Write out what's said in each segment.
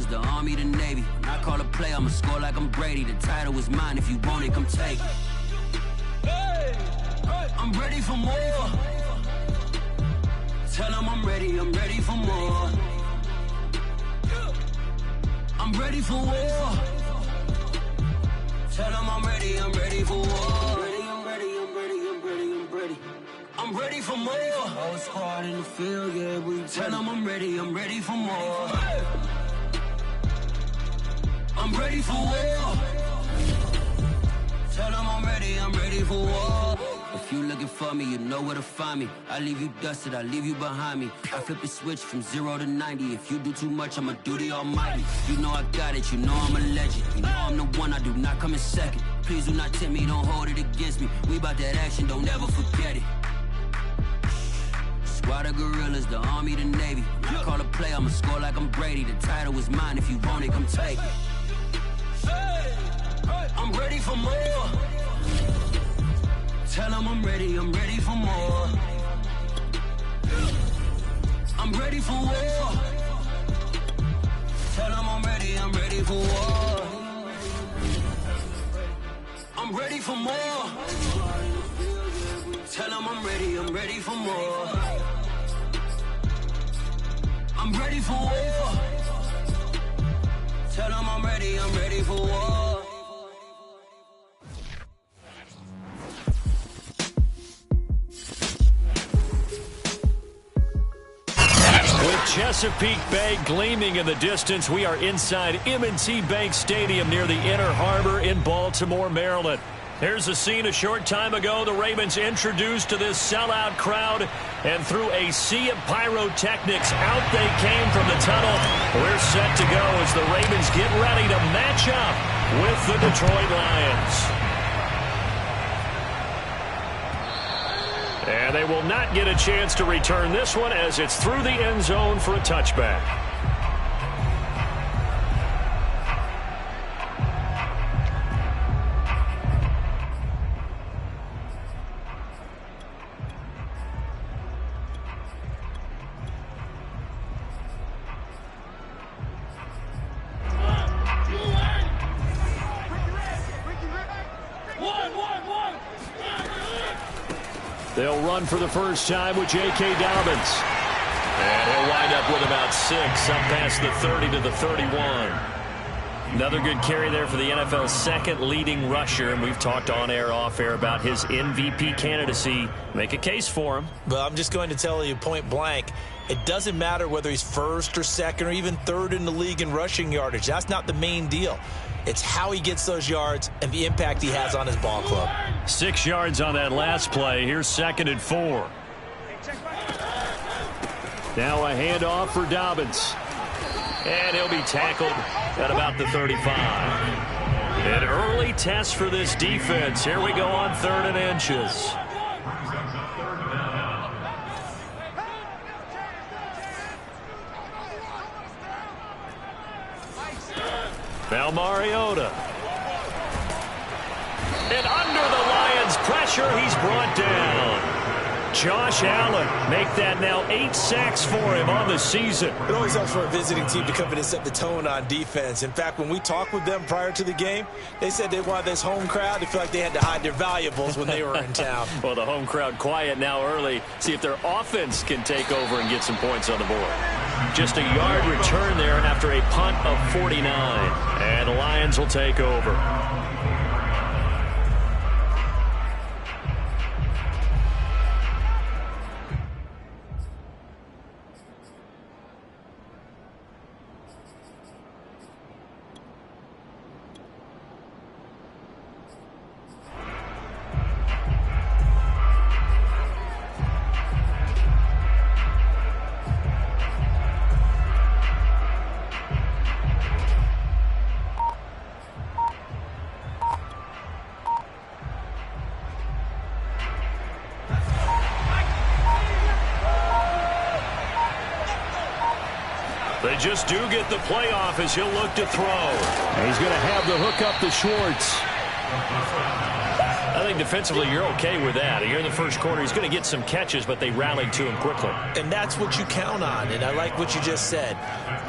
gorillas, the Army, the Navy. When I call a play, I'ma score like I'm Brady. The title is mine, if you want it, come take it. I'm ready for more. Tell them I'm ready for more. I'm ready for war. Tell them I'm ready for war. I'm ready for more. Whole squad in the field, yeah, we tell them I'm ready for more. I'm ready for war. Tell them I'm ready for war. If you looking for me, you know where to find me. I leave you dusted, I leave you behind me. I flip the switch from 0 to 90. If you do too much, I'ma do the almighty. You know I got it, you know I'm a legend. You know I'm the one, I do not come in second. Please do not tempt me, don't hold it against me. We bout that action, don't ever forget it. Squad of gorillas, the Army, the Navy. When I call a play, I'ma score like I'm Brady. The title is mine, if you want it, come take it. I'm ready for more. Tell them I'm ready for more. I'm ready for war. Tell them I'm ready for war. I'm ready for more. Tell them I'm ready for more. I'm ready for war. Tell them I'm ready for war. With Chesapeake Bay gleaming in the distance, we are inside M&T Bank Stadium near the Inner Harbor in Baltimore, Maryland. Here's a scene a short time ago. The Ravens introduced to this sellout crowd, and through a sea of pyrotechnics, out they came from the tunnel. We're set to go as the Ravens get ready to match up with the Detroit Lions. And they will not get a chance to return this one as it's through the end zone for a touchback. They'll run for the first time with J.K. Dobbins. And he'll wind up with about 6, up past the 30 to the 31. Another good carry there for the NFL's second leading rusher, and we've talked on air, off air about his MVP candidacy. Make a case for him. But I'm just going to tell you point blank, it doesn't matter whether he's first or second or even third in the league in rushing yardage. That's not the main deal. It's how he gets those yards and the impact he has on his ball club. 6 yards on that last play. Here's 2nd and 4. Now a handoff for Dobbins. And he'll be tackled at about the 35. An early test for this defense. Here we go on 3rd and inches. Now Mariota. And under the Lions' pressure, he's brought down. Josh Allen make that now 8 sacks for him on the season. It always helps for a visiting team to come in and set the tone on defense. In fact, when we talked with them prior to the game, they said they wanted this home crowd to feel like they had to hide their valuables when they were in town. Well, the home crowd quiet now early. See if their offense can take over and get some points on the board. Just a yard return there after a punt of 49. And the Lions will take over. They just do get the playoff as he'll look to throw. And he's going to have the hook up to Schwartz. think defensively you're okay with that. Here in the first quarter, he's going to get some catches, but they rallied to him quickly. And that's what you count on, and I like what you just said.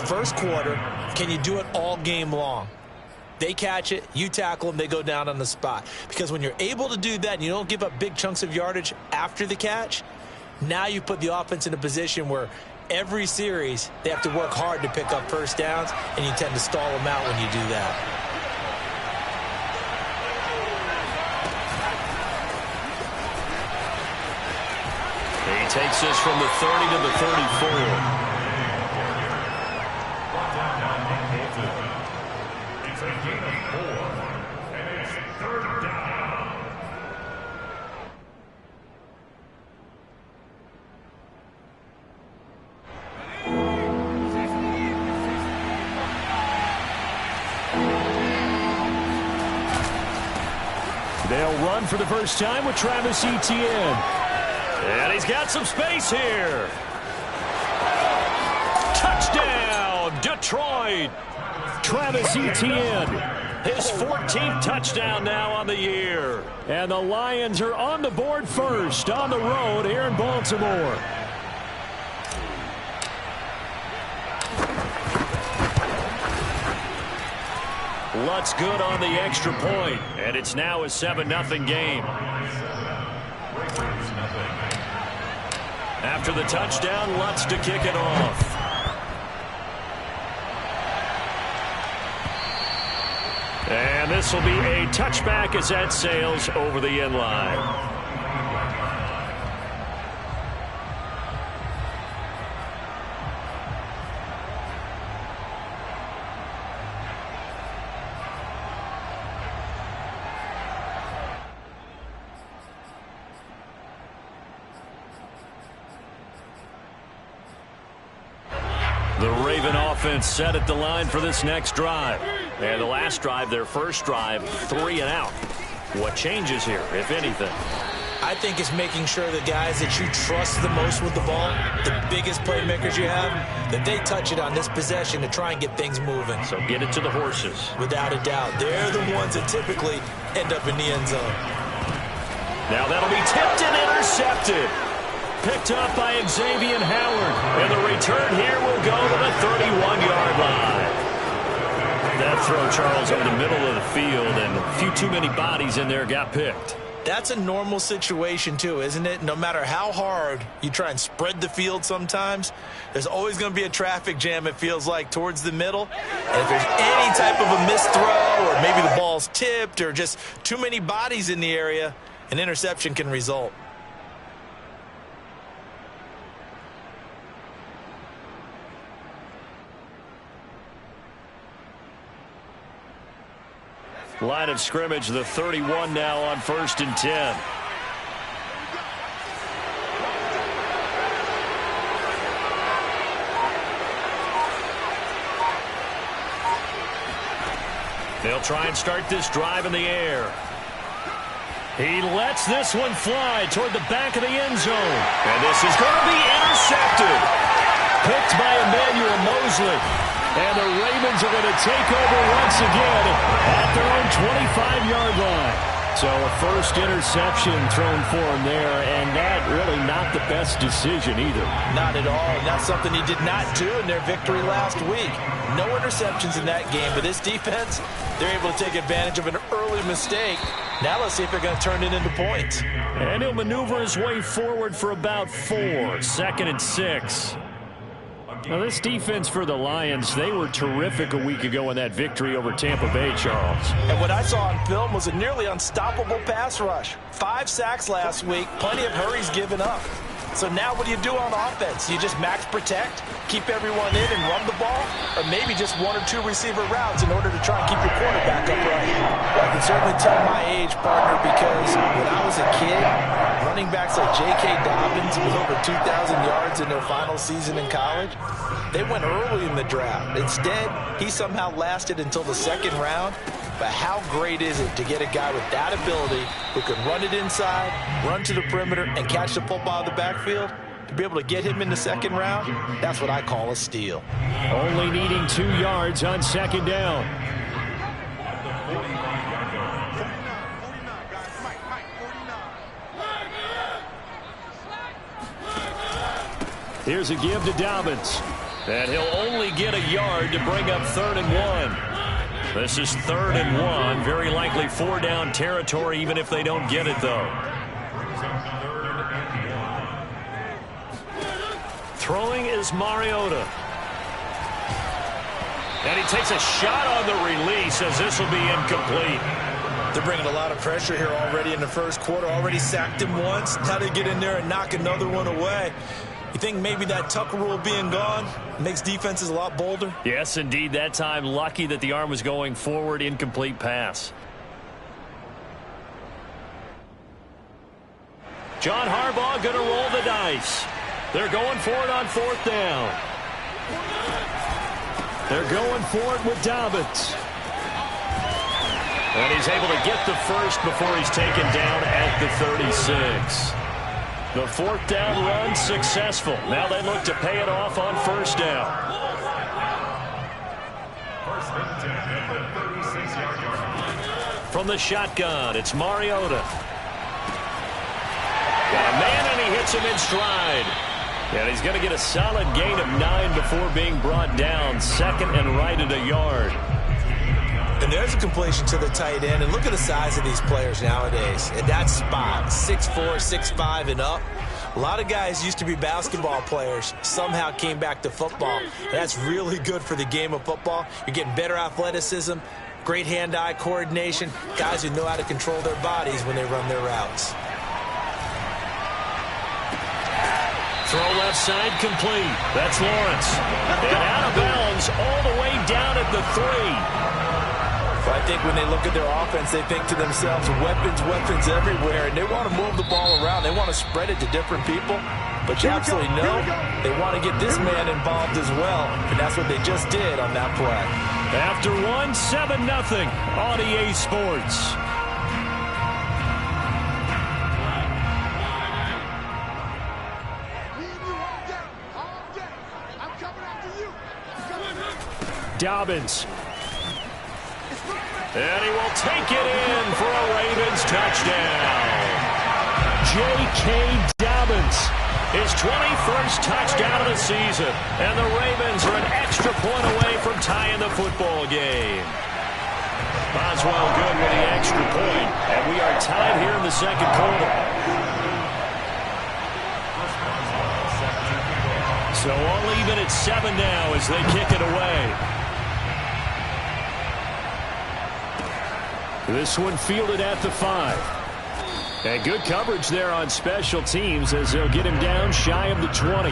First quarter, can you do it all game long? They catch it, you tackle them, they go down on the spot. Because when you're able to do that and you don't give up big chunks of yardage after the catch, now you put the offense in a position where every series they have to work hard to pick up first downs, and you tend to stall them out when you do that. He takes this from the 30 to the 34. It's a gain of 4, and it's 3rd down. They'll run for the first time with Travis Etienne. And he's got some space here. Touchdown, Detroit. Travis Etienne, his 14th touchdown now on the year. And the Lions are on the board first on the road here in Baltimore. Lutz good on the extra point, and it's now a 7-0 game. After the touchdown, Lutz to kick it off. And this will be a touchback as that sails over the end line. The Raven offense set at the line for this next drive. And the last drive, their first drive, 3 and out. What changes here, if anything? I think it's making sure the guys that you trust the most with the ball, the biggest playmakers you have, that they touch it on this possession to try and get things moving. So get it to the horses. Without a doubt. They're the ones that typically end up in the end zone. Now that'll be tipped and intercepted. Picked up by Xavier Howard. And the return here will go to the 31-yard line. That throw, Charles, over the middle of the field, and a few too many bodies in there got picked. That's a normal situation, too, isn't it? No matter how hard you try and spread the field sometimes, there's always going to be a traffic jam, it feels like, towards the middle. And if there's any type of a missed throw, or maybe the ball's tipped, or just too many bodies in the area, an interception can result. Line of scrimmage, the 31 now on 1st and 10. They'll try and start this drive in the air. He lets this one fly toward the back of the end zone. And this is going to be intercepted. Picked by Emmanuel Mosley. And the Ravens are going to take over once again at their own 25-yard line. So a first interception thrown for him there, and that really not the best decision either. Not at all, and that's something he did not do in their victory last week. No interceptions in that game, but this defense, they're able to take advantage of an early mistake. Now let's see if they're going to turn it into points. And he'll maneuver his way forward for about 4, 2nd and 6. Now, this defense for the Lions, they were terrific a week ago in that victory over Tampa Bay, Charles. And what I saw on film was a nearly unstoppable pass rush. 5 sacks last week, plenty of hurries given up. So now what do you do on offense? You just max protect, keep everyone in and run the ball, or maybe just 1 or 2 receiver routes in order to try and keep your quarterback upright? Well, I can certainly tell my age, partner, because when I was a kid, running backs like J.K. Dobbins with over 2,000 yards in their final season in college, they went early in the draft. Instead, he somehow lasted until the 2nd round. But how great is it to get a guy with that ability who can run it inside, run to the perimeter, and catch the football in the backfield? To be able to get him in the 2nd round, that's what I call a steal. Only needing 2 yards on 2nd down. Here's a give to Dobbins. And he'll only get a yard to bring up 3rd and 1. This is 3rd and 1. Very likely 4 down territory, even if they don't get it, though. Throwing is Mariota. And he takes a shot on the release as this will be incomplete. They're bringing a lot of pressure here already in the first quarter. Already sacked him once. Now they get in there and knock another one away. You think maybe that Tucker rule being gone makes defenses a lot bolder? Yes, indeed. That time, lucky that the arm was going forward. Incomplete pass. John Harbaugh going to roll the dice. They're going for it on 4th down. They're going for it with Dobbins. And he's able to get the first before he's taken down at the 36. The 4th down run successful. Now they look to pay it off on 1st down. From the shotgun, it's Mariota. Got a man, and he hits him in stride. And he's going to get a solid gain of 9 before being brought down. 2nd and right at a yard. And there's a completion to the tight end. And look at the size of these players nowadays. At that spot, 6'4", 6'5", and up. A lot of guys used to be basketball players, somehow came back to football. That's really good for the game of football. You're getting better athleticism, great hand-eye coordination, guys who know how to control their bodies when they run their routes. Throw left side complete. That's Lawrence. And out of bounds all the way down at the 3. I think when they look at their offense, they think to themselves, weapons everywhere, and they want to move the ball around. They want to spread it to different people. But you absolutely know they want to get this man involved as well, and that's what they just did on that play. After 1, 7-0 on EA Sports. Dobbins. And he will take it in for a Ravens touchdown. J.K. Dobbins, his 21st touchdown of the season. And the Ravens are an extra point away from tying the football game. Boswell good with the extra point. And we are tied here in the second quarter. So all even at 7 now as they kick it away. This one fielded at the 5. And good coverage there on special teams as they'll get him down shy of the 20.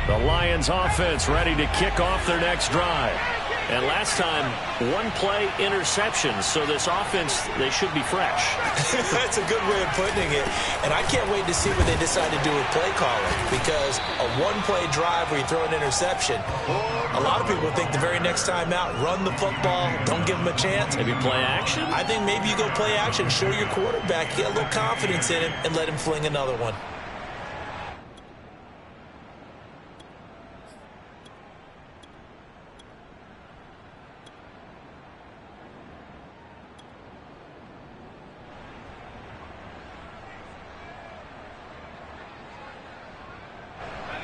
The Lions offense ready to kick off their next drive. And last time, 1-play interceptions, so this offense, they should be fresh. That's a good way of putting it. And I can't wait to see what they decide to do with play calling, because a 1-play drive where you throw an interception, a lot of people think the very next time out, run the football, don't give them a chance. Maybe play action? I think maybe you go play action, show your quarterback, get a little confidence in him, and let him fling another one.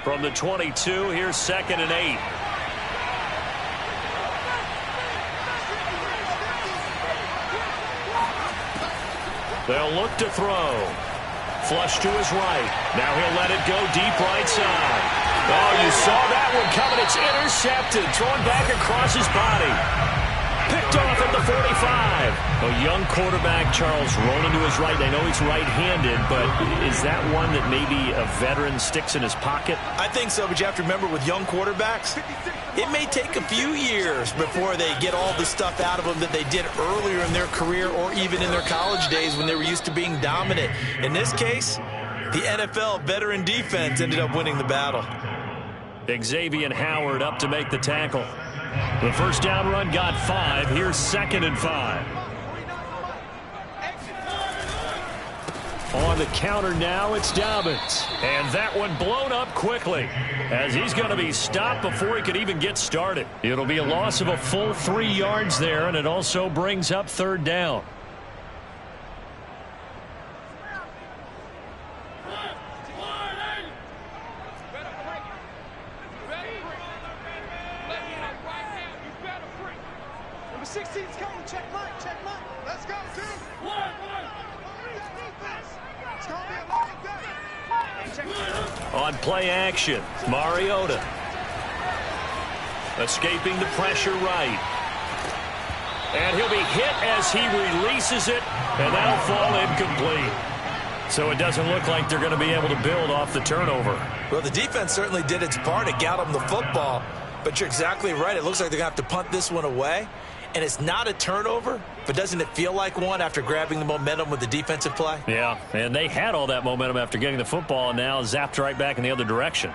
From the 22, here's 2nd and 8. They'll look to throw. Flush to his right. Now he'll let it go deep right side. Oh, you saw that one coming. It's intercepted. Thrown back across his body. Picked off at the 45. A young quarterback, Charles, rolling to his right. I know he's right-handed, but is that one that maybe a veteran sticks in his pocket? I think so, but you have to remember with young quarterbacks, it may take a few years before they get all the stuff out of them that they did earlier in their career or even in their college days when they were used to being dominant. In this case, the NFL veteran defense ended up winning the battle. Xavier Howard up to make the tackle. The first down run got 5. Here's 2nd and 5. On the counter now, it's Dobbins. And that one blown up quickly, as he's going to be stopped before he could even get started. It'll be a loss of a full 3 yards there, and it also brings up third down. Number 16's coming. Check Mike. Check Mike. Let's go, team. It's going to be a long day. On play action, Mariota. Escaping the pressure right. And he'll be hit as he releases it, and that'll fall incomplete. So it doesn't look like they're going to be able to build off the turnover. Well, the defense certainly did its part to get them the football, but you're exactly right. It looks like they're going to have to punt this one away. And it's not a turnover, but doesn't it feel like one after grabbing the momentum with the defensive play? Yeah, and they had all that momentum after getting the football, and now zapped right back in the other direction.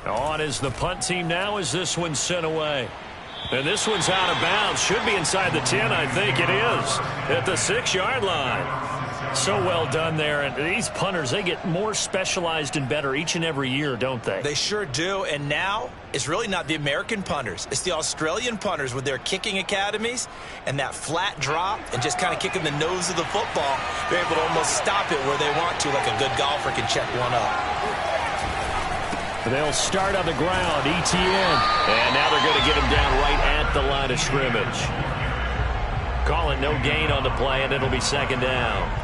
On is the punt team now as this one's sent away. And this one's out of bounds. Should be inside the 10, I think it is, at the 6-yard line. So well done there. And these punters, they get more specialized and better each and every year, don't they? They sure do. And now it's really not the American punters. It's the Australian punters with their kicking academies and that flat drop and just kind of kicking the nose of the football. They're able to almost stop it where they want to, like a good golfer can check one up. They'll start on the ground, ETN. And now they're going to get him down right at the line of scrimmage. Call it no gain on the play, and it'll be second down.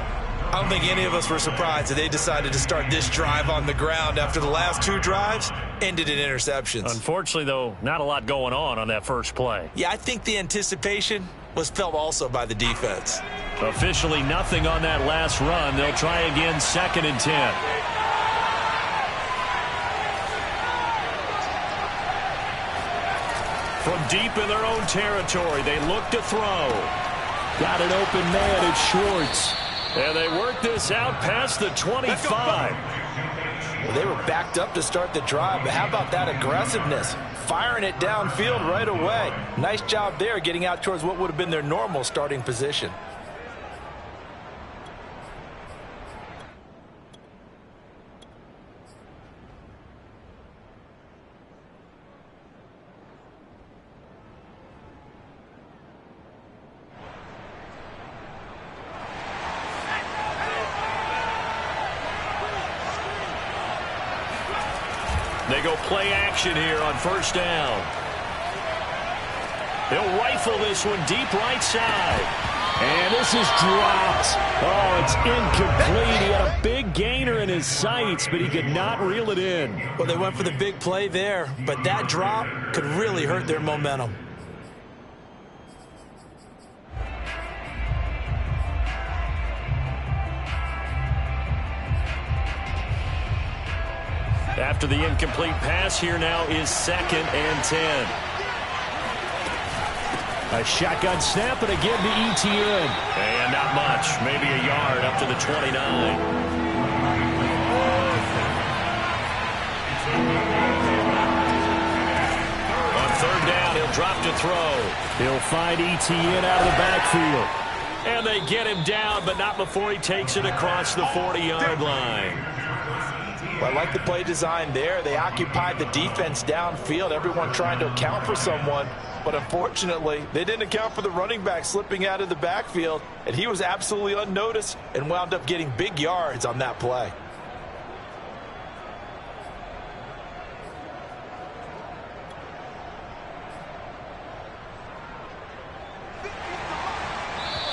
I don't think any of us were surprised that they decided to start this drive on the ground after the last 2 drives ended in interceptions. Unfortunately, though, not a lot going on that first play. Yeah, I think the anticipation was felt also by the defense. Officially nothing on that last run. They'll try again, 2nd and 10. From deep in their own territory, they look to throw. Got an open man, it's Schwartz. And they work this out past the 25. Well, they were backed up to start the drive, but how about that aggressiveness? Firing it downfield right away. Nice job there getting out towards what would have been their normal starting position. They go play action here on first down. They'll rifle this one deep right side. And this is dropped. Oh, it's incomplete. He had a big gainer in his sights, but he could not reel it in. Well, they went for the big play there, but that drop could really hurt their momentum. After the incomplete pass, here now is 2nd and 10. A shotgun snap and again to ETN. And not much, maybe a yard up to the 29. On 3rd down, he'll drop to throw. He'll find ETN out of the backfield. And they get him down, but not before he takes it across the 40-yard line. Well, I like the play design there. They occupied the defense downfield, everyone trying to account for someone. But unfortunately, they didn't account for the running back slipping out of the backfield, and he was absolutely unnoticed and wound up getting big yards on that play.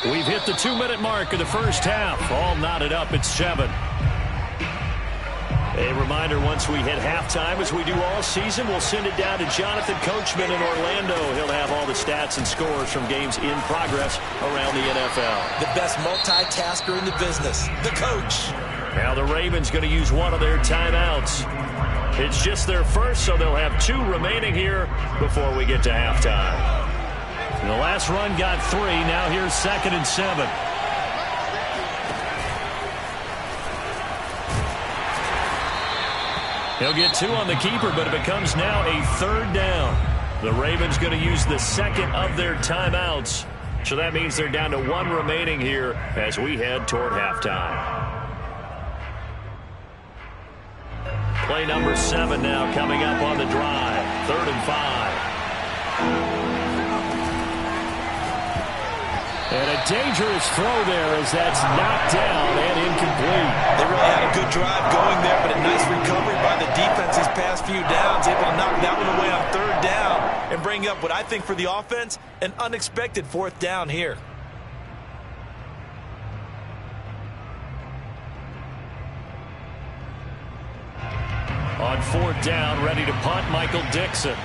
We've hit the 2-minute mark of the first half. All knotted up at 7. A reminder, once we hit halftime, as we do all season, we'll send it down to Jonathan Coachman in Orlando. He'll have all the stats and scores from games in progress around the NFL. The best multitasker in the business, the coach. Now the Ravens going to use one of their timeouts. It's just their first, so they'll have 2 remaining here before we get to halftime. And the last run got 3. Now here's 2nd and 7. He'll get 2 on the keeper, but it becomes now a 3rd down. The Ravens going to use the 2nd of their timeouts So that means they're down to 1 remaining here as we head toward halftime. Play number 7 now coming up on the drive. 3rd and 5. And a dangerous throw there as that's knocked down and incomplete. They really had a good drive going there, but a nice recovery by the defense these past few downs, able to knock that one away on 3rd down and bring up what I think for the offense, an unexpected 4th down here. On 4th down, ready to punt, Michael Dixon.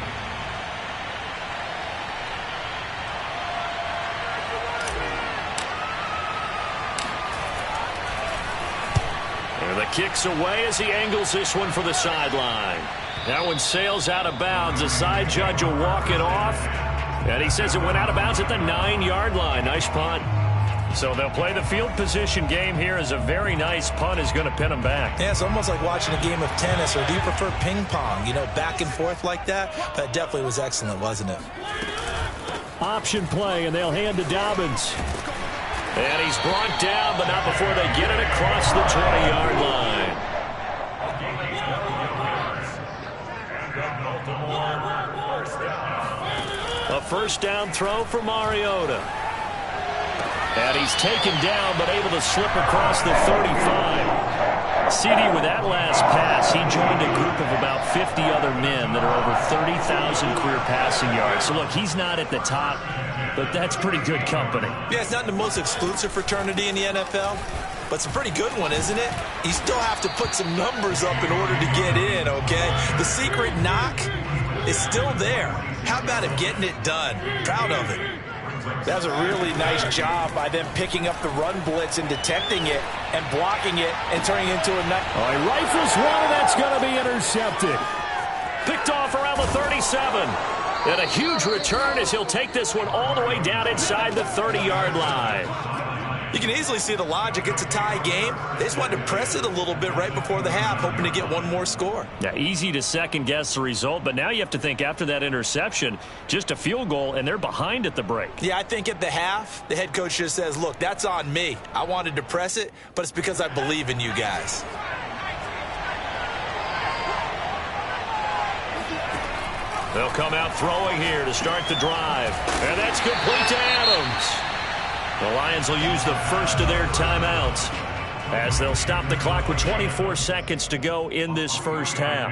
And the kick's away as he angles this one for the sideline. That one sails out of bounds. The side judge will walk it off. And he says it went out of bounds at the 9-yard line. Nice punt. So they'll play the field position game here as a very nice punt is going to pin them back. Yeah, it's almost like watching a game of tennis, or do you prefer ping pong? You know, back and forth like that? That definitely was excellent, wasn't it? Option play, and they'll hand to Dobbins. And he's brought down, but not before they get it across the 20-yard line. A first down throw for Mariota. And he's taken down, but able to slip across the 35. CD, with that last pass, he joined a group of about 50 other men that are over 30,000 career passing yards. So, look, he's not at the top, but that's pretty good company. Yeah, it's not the most exclusive fraternity in the NFL, but it's a pretty good one, isn't it? You still have to put some numbers up in order to get in, okay? The secret knock is still there. How about him getting it done? Proud of it. That was a really nice job by them picking up the run blitz and detecting it and blocking it and turning it into a nice. Oh, he rifles one, and that's going to be intercepted. Picked off around the 37. And a huge return as he'll take this one all the way down inside the 30-yard line. You can easily see the logic. It's a tie game. They just wanted to press it a little bit right before the half, hoping to get one more score. Yeah, easy to second-guess the result, but now you have to think after that interception, just a field goal, and they're behind at the break. Yeah, I think at the half, the head coach just says, look, that's on me. I wanted to press it, but it's because I believe in you guys. They'll come out throwing here to start the drive. And that's complete to Adams. The Lions will use the first of their timeouts as they'll stop the clock with 24 seconds to go in this first half.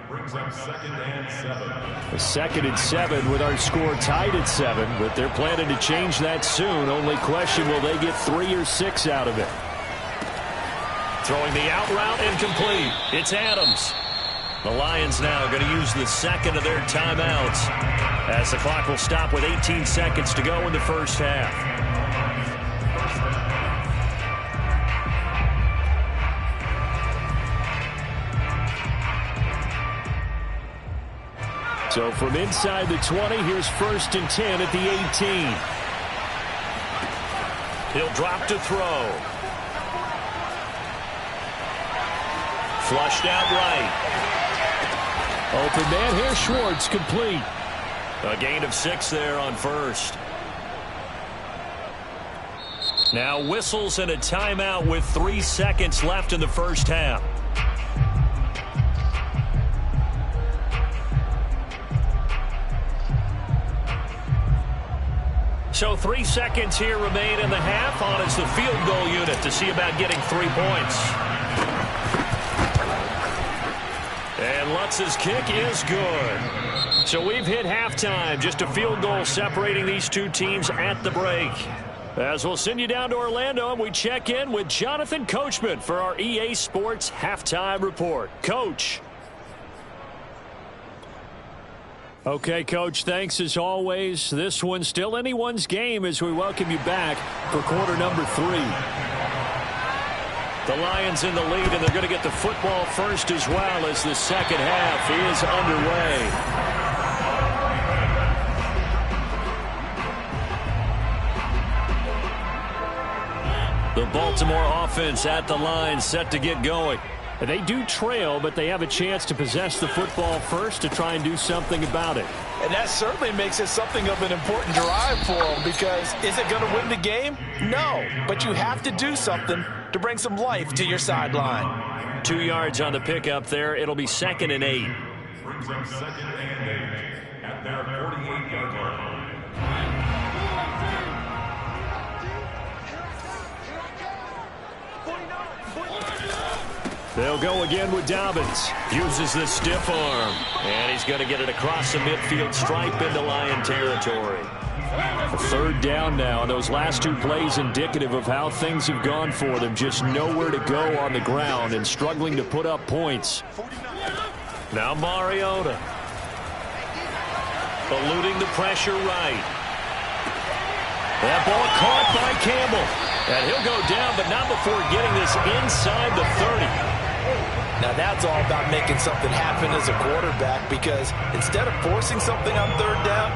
Brings up 2nd and 7. A 2nd and 7 with our score tied at 7, but they're planning to change that soon. Only question, will they get 3 or 6 out of it? Throwing the out route incomplete. It's Adams. The Lions now going to use the second of their timeouts as the clock will stop with 18 seconds to go in the first half. So from inside the 20, here's 1st and 10 at the 18. He'll drop to throw. Flushed out right. Open man here, Schwartz, complete. A gain of 6 there on first. Now whistles and a timeout with 3 seconds left in the first half. So 3 seconds here remain in the half. On is the field goal unit to see about getting 3 points. And Lutz's kick is good. So we've hit halftime. Just a field goal separating these two teams at the break. As we'll send you down to Orlando, and we check in with Jonathan Coachman for our EA Sports Halftime Report. Coach. Okay, Coach, thanks as always. This one's still anyone's game as we welcome you back for quarter number 3. The Lions in the lead, and they're going to get the football first as well as the second half is underway. The Baltimore offense at the line, set to get going. They do trail, but they have a chance to possess the football first to try and do something about it. And that certainly makes it something of an important drive for him, because is it going to win the game? No, but you have to do something to bring some life to your sideline. 2 yards on the pickup there. It'll be 2nd and 8. Brings up 2nd and 8 at their 48-yard line. They'll go again with Dobbins. Uses the stiff arm. And he's going to get it across the midfield stripe into Lion territory. 3rd down now, and those last 2 plays indicative of how things have gone for them. Just nowhere to go on the ground and struggling to put up points. Now Mariota. Eluding the pressure right. That ball caught by Campbell. And he'll go down, but not before getting this inside the 30. Now that's all about making something happen as a quarterback, because instead of forcing something on 3rd down,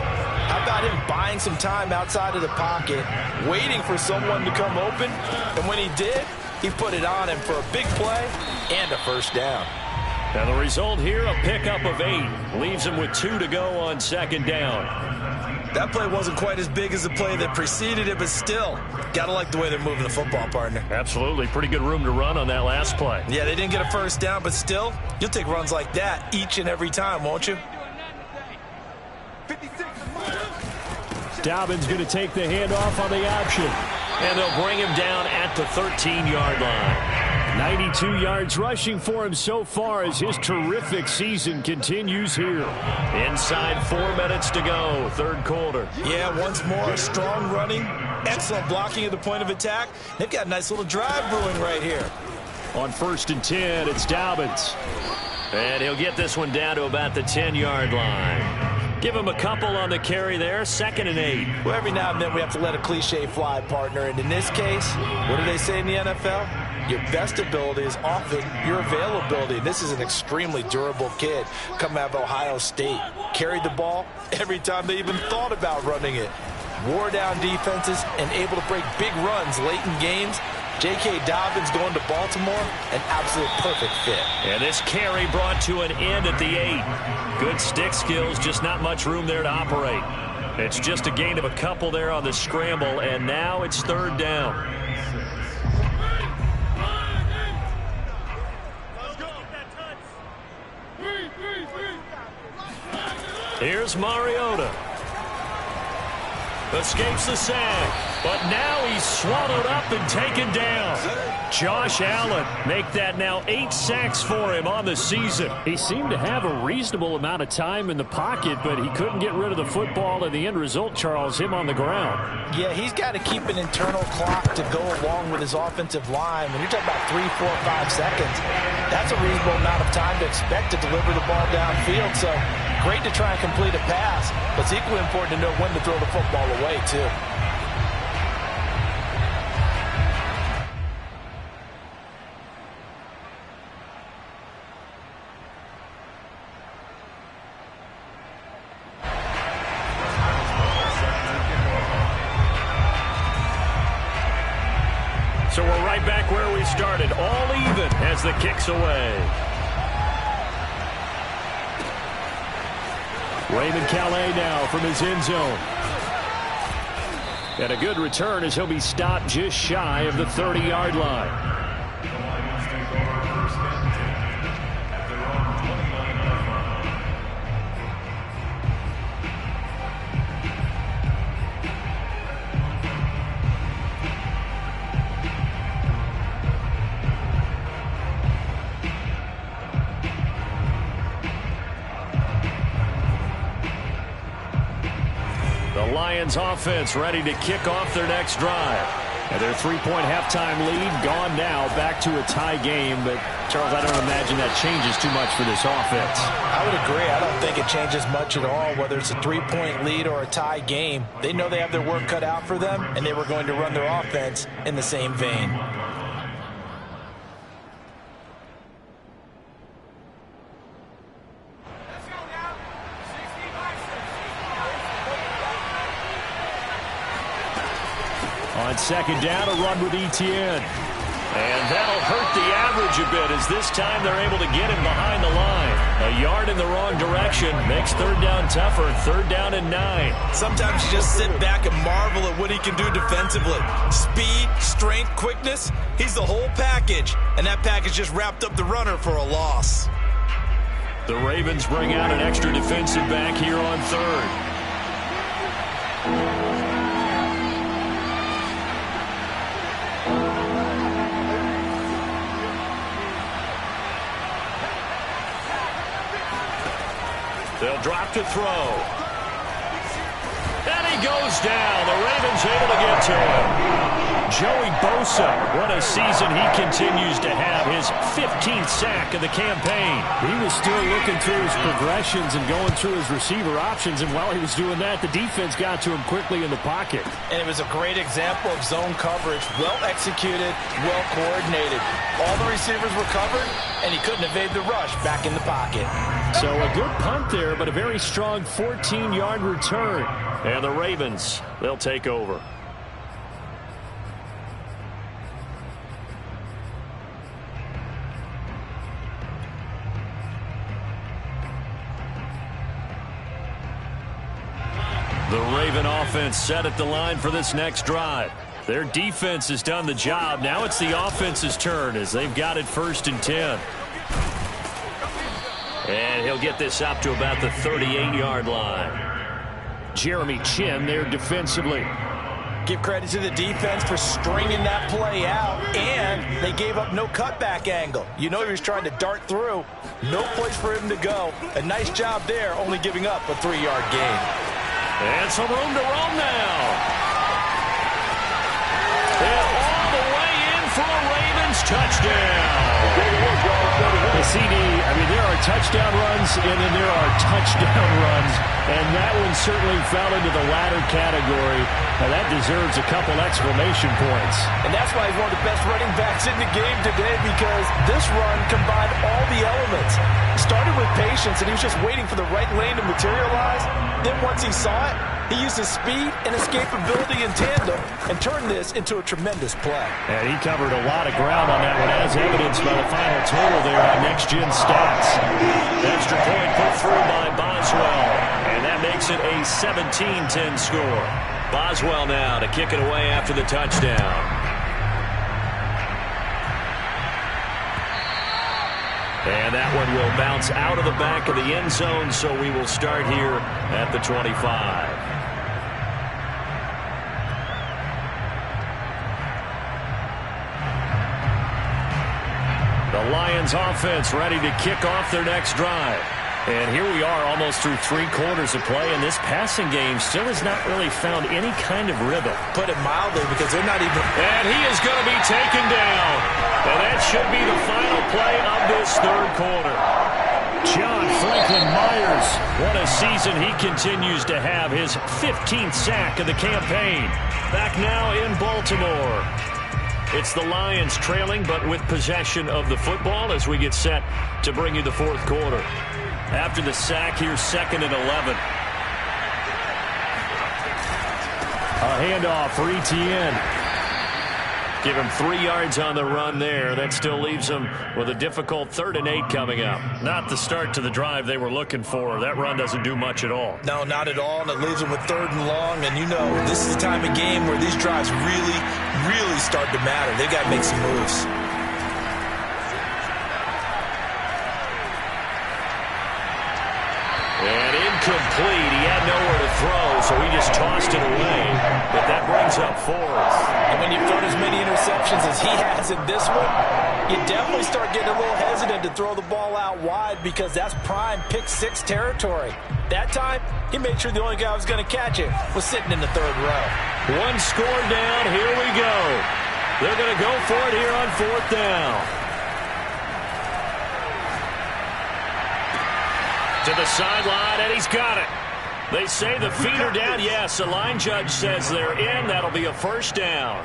how about him buying some time outside of the pocket, waiting for someone to come open, and when he did, he put it on him for a big play and a 1st down. And the result here, a pickup of 8. Leaves him with 2 to go on 2nd down. That play wasn't quite as big as the play that preceded it, but still, got to like the way they're moving the football, partner. Absolutely. Pretty good room to run on that last play. Yeah, they didn't get a 1st down, but still, you'll take runs like that each and every time, won't you? Dobbins going to take the handoff on the option. And they'll bring him down at the 13-yard line. 92 yards rushing for him so far as his terrific season continues here. Inside 4 minutes to go, 3rd quarter. Yeah, once more, strong running, excellent blocking at the point of attack. They've got a nice little drive brewing right here. On 1st and 10, it's Dobbins. And he'll get this one down to about the 10-yard line. Give him a couple on the carry there, 2nd and 8. Well, every now and then we have to let a cliche fly, partner. And in this case, what do they say in the NFL? Your best ability is often your availability. And this is an extremely durable kid coming out of Ohio State. Carried the ball every time they even thought about running it. Wore down defenses and able to break big runs late in games. J.K. Dobbins going to Baltimore, an absolute perfect fit. And this carry brought to an end at the 8. Good stick skills, just not much room there to operate. It's just a gain of a couple there on the scramble, and now it's 3rd down. Here's Mariota. Escapes the sack, but now he's swallowed up and taken down. Josh Allen make that now 8 sacks for him on the season. He seemed to have a reasonable amount of time in the pocket, but he couldn't get rid of the football, and the end result, Charles, him on the ground. Yeah, he's got to keep an internal clock to go along with his offensive line. When you're talking about 3, 4, 5 seconds, that's a reasonable amount of time to expect to deliver the ball downfield. So great to try and complete a pass, but it's equally important to know when to throw the football away, too. So we're right back where we started, all even as the kick's away. Raymond Calais now from his end zone. And a good return as he'll be stopped just shy of the 30-yard line. Lions offense ready to kick off their next drive. And their 3-point halftime lead gone now, back to a tie game. But, Charles, I don't imagine that changes too much for this offense. I would agree. I don't think it changes much at all, whether it's a 3-point lead or a tie game. They know they have their work cut out for them, and they were going to run their offense in the same vein. On 2nd down, a run with Etienne. And that'll hurt the average a bit as this time they're able to get him behind the line. A yard in the wrong direction makes third down tougher. Third down and 9. Sometimes you just sit back and marvel at what he can do defensively. Speed, strength, quickness, he's the whole package. And that package just wrapped up the runner for a loss. The Ravens bring out an extra defensive back here on third. They'll drop to throw. And he goes down. The Ravens able to get to him. Joey Bosa, what a season he continues to have. His 15th sack of the campaign. He was still looking through his progressions and going through his receiver options, and while he was doing that, the defense got to him quickly in the pocket. And it was a great example of zone coverage. Well executed, well coordinated. All the receivers were covered, and he couldn't evade the rush back in the pocket. So a good punt there, but a very strong 14-yard return. And the Ravens, they'll take over. The Raven offense set at the line for this next drive. Their defense has done the job. Now it's the offense's turn as they've got it 1st and 10. And he'll get this up to about the 38-yard line. Jeremy Chin there defensively. Give credit to the defense for stringing that play out, and they gave up no cutback angle. You know he was trying to dart through. No place for him to go. A nice job there, only giving up a 3-yard gain. And some room to roam now. And all the way in for a Ravens touchdown. The CD, I mean, there are touchdown runs, and then there are touchdown runs, and that one certainly fell into the latter category. Now, that deserves a couple exclamation points. And that's why he's one of the best running backs in the game today, because this run combined all the elements. Started with patience, and he was just waiting for the right lane to materialize. Then once he saw it, he used his speed and escapability in tandem and turned this into a tremendous play. And he covered a lot of ground on that one, as evidenced by the final total there on Next Gen Stats. Extra point put through by Boswell, and that makes it a 17-10 score. Boswell now to kick it away after the touchdown. And that one will bounce out of the back of the end zone, so we will start here at the 25. The Lions offense ready to kick off their next drive. And here we are almost through 3 quarters of play, and this passing game still has not really found any kind of rhythm. Put it mildly, because they're not even... And he is going to be taken down. And that should be the final play of this third quarter. John Franklin Myers. What a season he continues to have. His 15th sack of the campaign. Back now in Baltimore. It's the Lions trailing, but with possession of the football as we get set to bring you the fourth quarter. After the sack, here's 2nd and 11. A handoff for Etienne. Give him 3 yards on the run there. That still leaves him with a difficult 3rd and 8 coming up. Not the start to the drive they were looking for. That run doesn't do much at all. No, not at all, and it leaves them with 3rd and long. And you know, this is the time of game where these drives really, really start to matter. They've got to make some moves. And incomplete. He had nowhere to throw, so he just tossed it away. But that brings up 4th. And when you've thrown as many interceptions as he has in this one, you definitely start getting a little hesitant to throw the ball out wide, because that's prime pick 6 territory. That time, he made sure the only guy who was going to catch it was sitting in the 3rd row. 1 score down. Here we go. They're going to go for it here on 4th down. To the sideline, and he's got it. They say the feet are down. Yes, the line judge says they're in. That'll be a 1st down.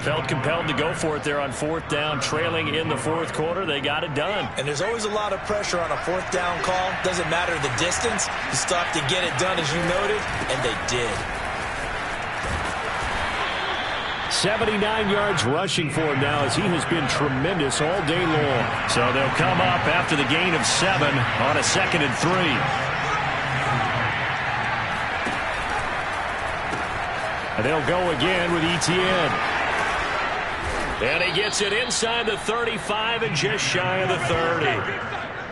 Felt compelled to go for it there on 4th down, trailing in the 4th quarter. They got it done. And there's always a lot of pressure on a 4th down call. Doesn't matter the distance. You still have to get it done, as you noted, and they did. 79 yards rushing for him now as he has been tremendous all day long. So they'll come up after the gain of 7 on a 2nd and 3. And they'll go again with Etienne. And he gets it inside the 35 and just shy of the 30.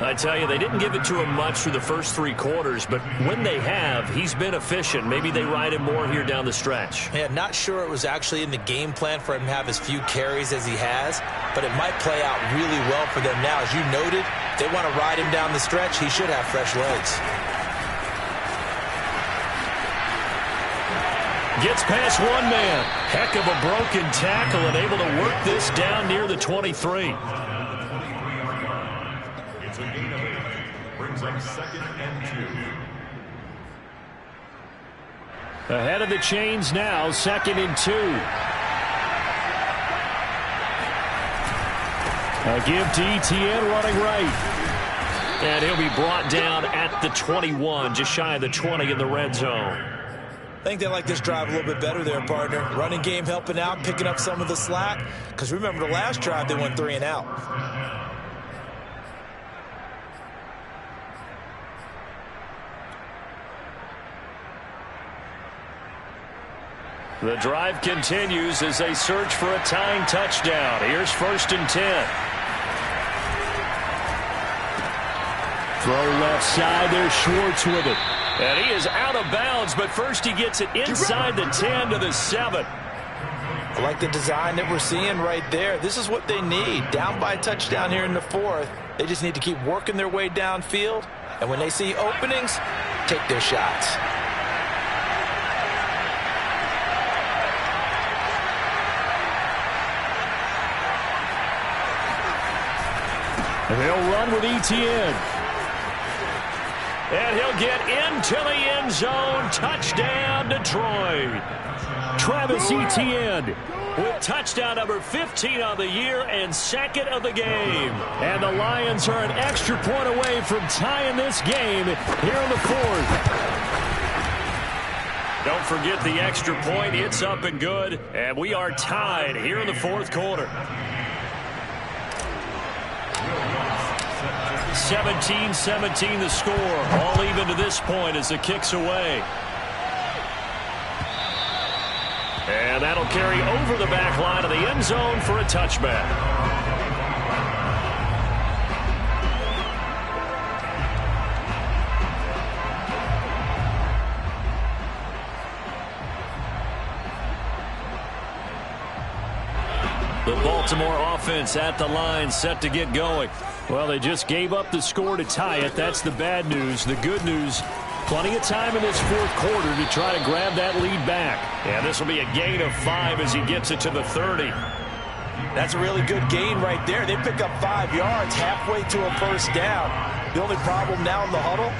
I tell you, they didn't give it to him much through the first 3 quarters, but when they have, he's been efficient. Maybe they ride him more here down the stretch. Yeah, not sure it was actually in the game plan for him to have as few carries as he has, but it might play out really well for them now. As you noted, if they want to ride him down the stretch, he should have fresh legs. Gets past one man. Heck of a broken tackle and able to work this down near the 23. It's a gain of 8. Brings up 2nd and 2. Ahead of the chains now, 2nd and 2. A give to Etienne running right. And he'll be brought down at the 21, just shy of the 20 in the red zone. I think they like this drive a little bit better there, partner. Running game helping out, picking up some of the slack. Because remember the last drive, they went 3 and out. The drive continues as they search for a tying touchdown. Here's 1st and 10. Throw left side, there's Schwartz with it. And he is out of bounds, but first he gets it inside the 10 to the 7. I like the design that we're seeing right there. This is what they need. Down by a touchdown here in the 4th. They just need to keep working their way downfield. And when they see openings, take their shots. And they'll run with Etienne. And he'll get into the end zone. Touchdown, Detroit. Travis Etienne with touchdown number 15 on the year and 2nd of the game. And the Lions are an extra point away from tying this game here in the 4th. Don't forget the extra point. It's up and good. And we are tied here in the 4th quarter. 17-17 the score. All even to this point as the kick's away. And that'll carry over the back line of the end zone for a touchback. The Baltimore offense at the line, set to get going. Well, they just gave up the score to tie it. That's the bad news. The good news, plenty of time in this 4th quarter to try to grab that lead back. And this will be a gain of 5 as he gets it to the 30. That's a really good gain right there. They pick up 5 yards halfway to a 1st down. The only problem now in the huddle,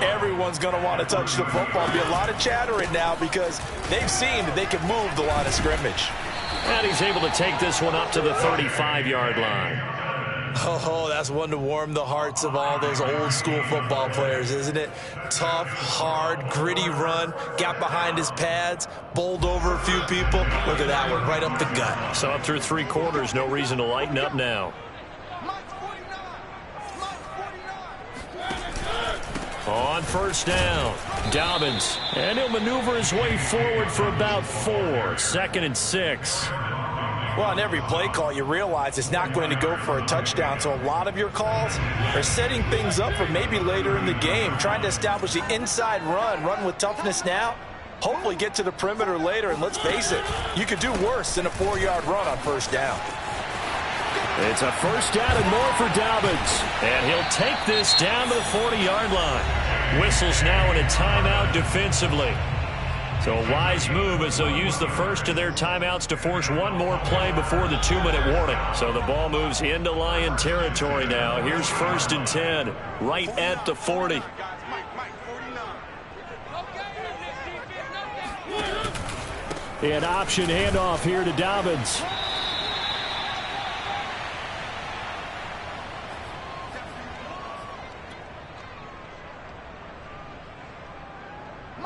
everyone's going to want to touch the football. There'll be a lot of chattering now because they've seen that they can move the line of scrimmage. And he's able to take this one up to the 35-yard line. Oh, that's one to warm the hearts of all those old school football players, isn't it? Tough, hard, gritty run, got behind his pads, bowled over a few people. Look at that one, right up the gut. So up through 3 quarters, no reason to lighten up now. On 1st down, Dobbins. And he'll maneuver his way forward for about 4. 2nd and 6. Well, on every play call, you realize it's not going to go for a touchdown. So a lot of your calls are setting things up for maybe later in the game, trying to establish the inside run with toughness now, hopefully get to the perimeter later. And let's face it, you could do worse than a 4-yard run on 1st down. It's a 1st down and more for Dobbins. And he'll take this down to the 40-yard line. Whistles now in a timeout defensively. So a wise move as they'll use the first of their timeouts to force one more play before the 2-minute warning. So the ball moves into Lion territory now. Here's 1st and 10, right at the 40. An option handoff here to Dobbins.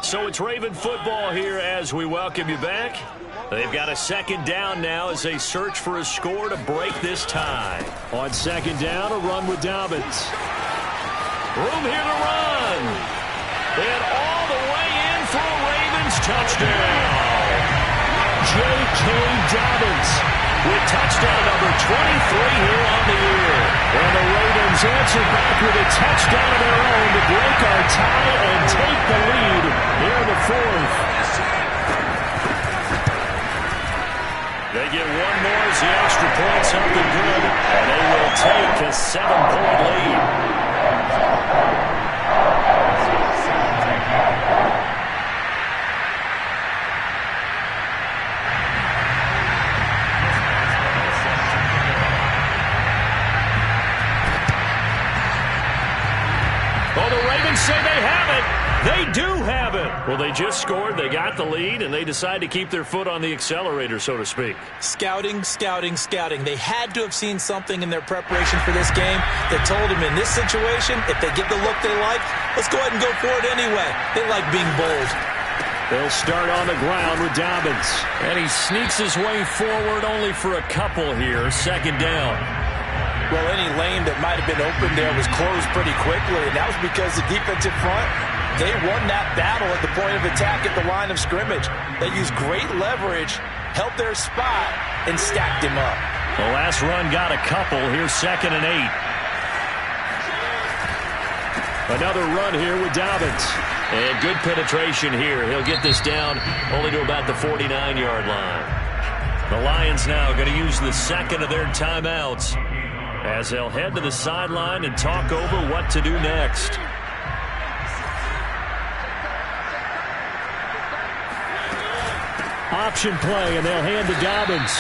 So it's Raven football here as we welcome you back. They've got a second down now as they search for a score to break this tie. On second down, a run with Dobbins. Room here to run. And all the way in for a Ravens touchdown. J.K. Dobbins with touchdown number 23 here on the year. And the Ravens answer back with a touchdown of their own to break our tie and take the lead here in the fourth. They get one more as the extra point's up and good. And they will take a 7-point lead. Well, the Ravens say they have it. They do have it. Well, they just scored, they got the lead, and they decide to keep their foot on the accelerator, so to speak. Scouting, scouting, scouting. They had to have seen something in their preparation for this game that told them in this situation, if they get the look they like, let's go ahead and go for it anyway. They like being bold. They'll start on the ground with Dobbins. And he sneaks his way forward only for a couple here. Second down. Well, any lane that might have been open there was closed pretty quickly, and that was because the defensive front, they won that battle at the point of attack at the line of scrimmage. They used great leverage, held their spot, and stacked him up. The last run got a couple. Here's 2nd and 8. Another run here with Dobbins. And good penetration here. He'll get this down only to about the 49-yard line. The Lions now going to use the second of their timeouts as they'll head to the sideline and talk over what to do next. Option play, and they'll hand to Dobbins.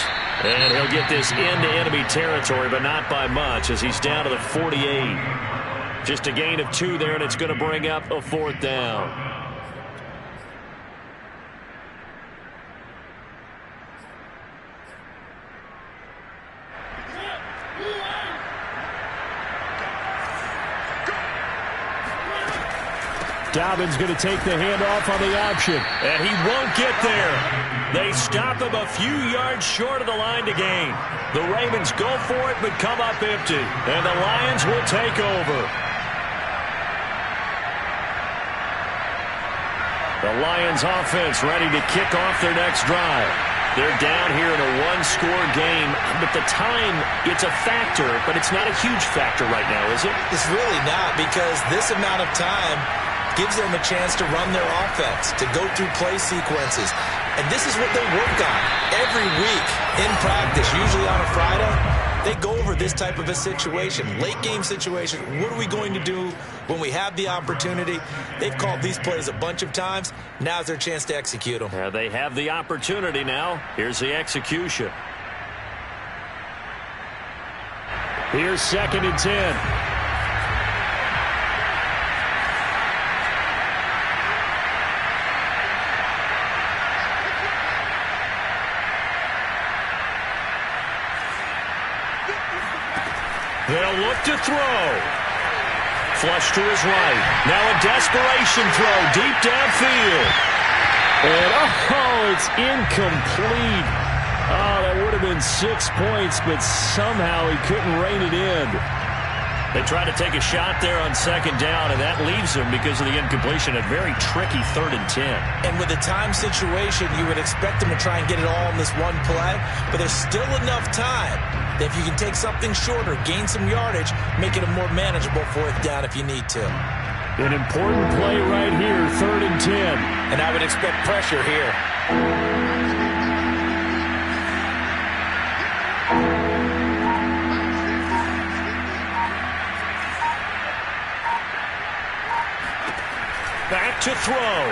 And he'll get this into enemy territory, but not by much as he's down to the 48. Just a gain of 2 there, and it's going to bring up a 4th down. Dobbins going to take the handoff on the option. And he won't get there. They stop him a few yards short of the line to gain. The Ravens go for it but come up empty. And the Lions will take over. The Lions offense ready to kick off their next drive. They're down here in a one-score game, but the time, it's a factor, but it's not a huge factor right now, is it? It's really not, because this amount of time gives them a chance to run their offense, to go through play sequences. And this is what they work on every week in practice, usually on a Friday. They go over this type of a situation, late game situation. What are we going to do when we have the opportunity? They've called these plays a bunch of times. Now's their chance to execute them. Yeah, they have the opportunity now. Here's the execution. Here's 2nd and 10. They'll look to throw. Flush to his right. Now a desperation throw deep downfield. And, it's incomplete. Oh, that would have been 6 points, but somehow he couldn't rein it in. They try to take a shot there on 2nd down, and that leaves them because of the incompletion. A very tricky 3rd and 10. And with a time situation, you would expect them to try and get it all in this one play, but there's still enough time that if you can take something shorter, gain some yardage, make it a more manageable 4th down if you need to. An important play right here, 3rd and 10. And I would expect pressure here. Back to throw.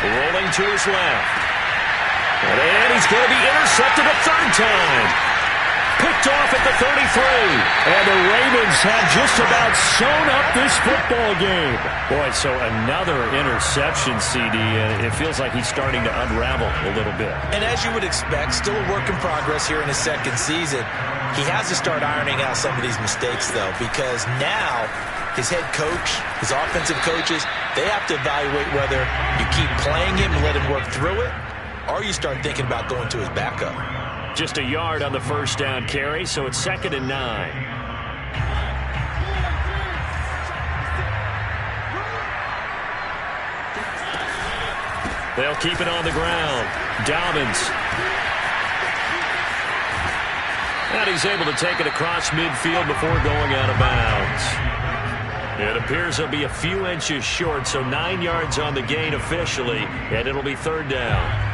Rolling to his left. And he's going to be intercepted a 3rd time. Picked off at the 33. And the Ravens have just about sewn up this football game. Boy, so another interception, CD, and it feels like he's starting to unravel a little bit. And as you would expect, still a work in progress here in his 2nd season. He has to start ironing out some of these mistakes, though, because now his head coach, his offensive coaches, They have to evaluate whether you keep playing him and let him work through it, or you start thinking about going to his backup. Just a yard on the first down carry, so it's 2nd and 9. They'll keep it on the ground. Dobbins. And he's able to take it across midfield before going out of bounds. It appears he'll be a few inches short, so 9 yards on the gain officially, and it'll be 3rd down.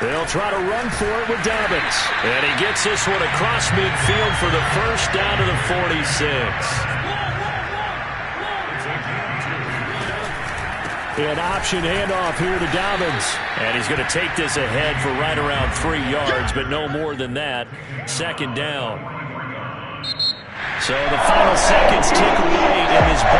They'll try to run for it with Dobbins. And he gets this one across midfield for the first down to the 46. An option handoff here to Dobbins. And he's going to take this ahead for right around 3 yards, but no more than that. 2nd down. So the final seconds tick away in this ball.